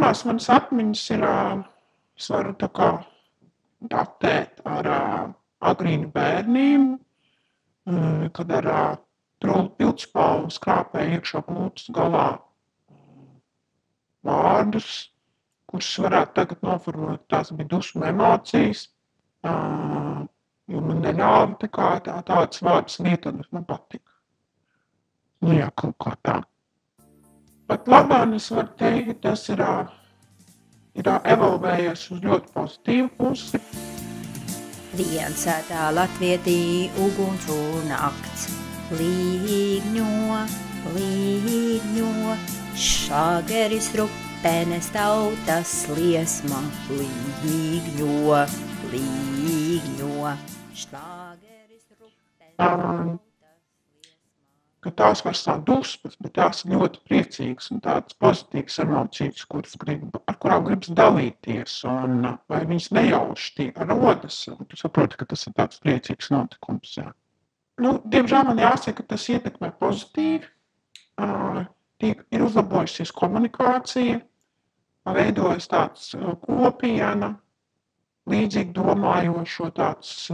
pirmās manas atmiņas ir, es varu tā kā datēt ar agrīnu bērnību, kad ar trūlu pildspalvu skrāpēja iekšā plūtas galā vārdus, kurus varētu tagad noformulēt, tās bija dusmu emocijas, jo man neļāva tā kā tāds vārds lietot, bet man patika. Nu jā, kaut kā tā. Bet labāk es varu teikt, ka tas ir evolvējies uz ļoti pozitīvu pusi. Viensētā latvietī uguns un nakts. Līgņo, līgņo, šageris rupenes tautas liesma. Līgņo, līgņo, šageris rupenes tautas liesma. Ka tās vairs nav dusmas, bet tās ir ļoti priecīgas un tādas pozitīvas emocijas, ar kurām gribas dalīties, un vai viņas nejauši rodas, un tu saproti, ka tas ir tāds priecīgs notikums. Jā. Nu, diemžēl man jāsaka, ka tas ietekmē pozitīvi, ir uzlabojusies komunikācija, veidojas tāds kopiena, līdzīgi domājošo tāds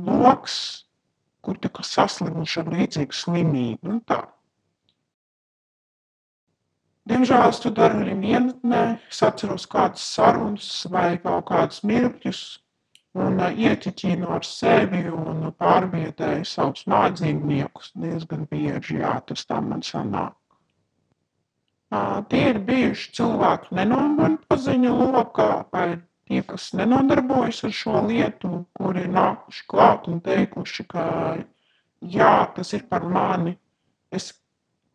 loks, kur tā kā saslimuši ar līdzīgu slimību un tā. Diemžēl es to daru arī vienatnē, es atceros kādas sarunas vai kaut kādus mirkļus un ieķiķinu ar sevi un pārvietēju savus mājdzīvniekus diezgan bieži, jā, tas tā man sanāk. Tie ir bijuši cilvēki ne no man paziņa lokā vai tie, kas nenodarbojas ar šo lietu, kuri ir nākuši klāt un teikuši, ka jā, tas ir par mani, es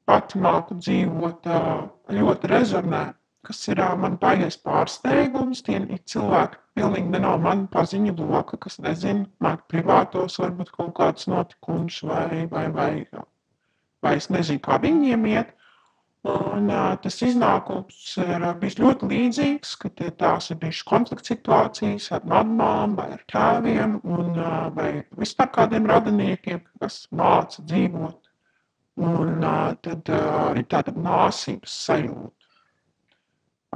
pati māku dzīvot, ļoti rezonē, kas ir man baigais pārsteigums, tie ir cilvēki pilnīgi ne no man paziņa loka, kas nezina, māk privātos varbūt kaut kāds notikums vai es nezinu, kā viņiem iet. Un tas iznākums ir bijis ļoti līdzīgs, ka tās ir bijušas konflikts situācijas ar mammām vai ar tēviem vai vispār kādiem radiniekiem, kas māca dzīvot. Un tad ir tāda māsības sajūta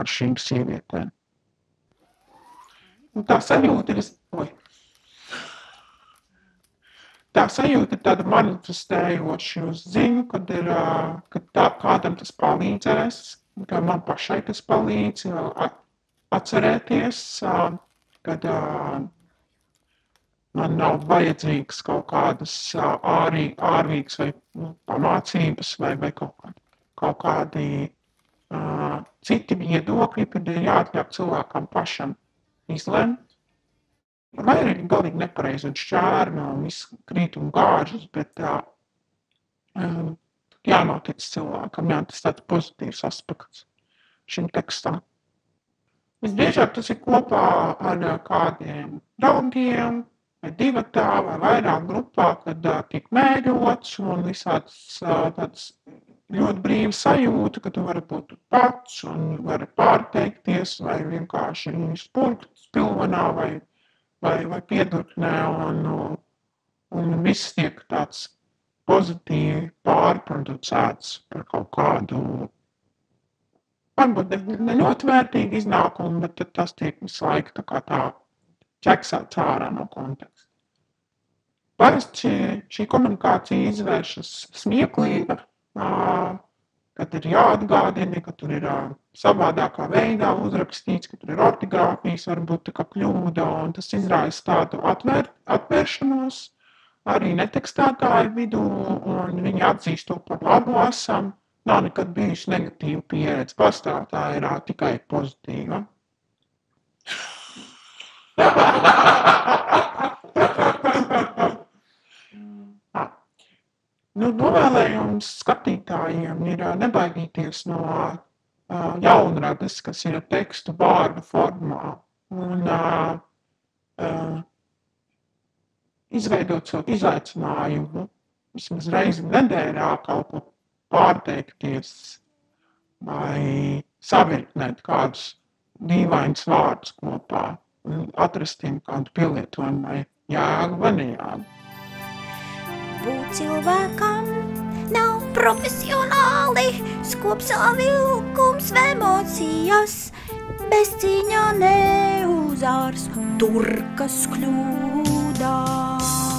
ar šīm sievietēm. Un tā sajūta ir... Tā sajūta ir tāda manifestējoša, jo es zinu, ka kādam tas palīdzēs, ka man pašai tas palīdz atcerēties, kad man nav vajadzīgas kaut kādas ārīgas vai pamācības vai kaut kādi citi viedokļi, kad ir jāatļauj cilvēkam pašam izlemt. Vai arī galīgi nepareizi un šķērni un viss krīt un gāžas, bet jānotic cilvēkam, jā, tas tāds pozitīvs aspekts šim tekstam. Visbiežāk tas ir kopā ar kādiem draugiem, vai divatā, vai vairāk grupā, kad tiek mēģots un visāds tāds ļoti brīva sajūta, ka tu vari būt pats un vari pārteikties vai vienkārši spurgt spilvenā vai piedurknē, un viss tiek tāds pozitīvi pārproducēts par kaut kādu, varbūt ne ļoti vērtīgu iznākumu, bet tad tas tiek visu laiku tā ķeksēts ārā no konteksta. Parasti šī komunikācija izvēršas smieklīga, kad ir jāatgādina, ka tur ir savādākā veidā uzrakstīts, ka tur ir ortogrāfijas, varbūt tā kā kļūda, un tas izraisa tādu atvēršanos arī netekstētāju vidū, un viņi atzīst to par labu esam. Nav nekad bijusi negatīva pieredze, pastāv tā ir tikai pozitīva. Novēlējums skatītājiem ir nebaidīties no jaunradas, kas ir tekstu vārdu formā, un izveidot savu izaicinājumu, vismaz reizi nedēļā kaut ko pārteikties vai savirknēt kādus dīvainus vārdus kopā un atrastiem kādu pielietojumu vai jēgu vai nejēgu. Būt cilvēkam nav profesionāli skopsā vilkums emocijas, bez cīņā neuzārs turkas kļūdās.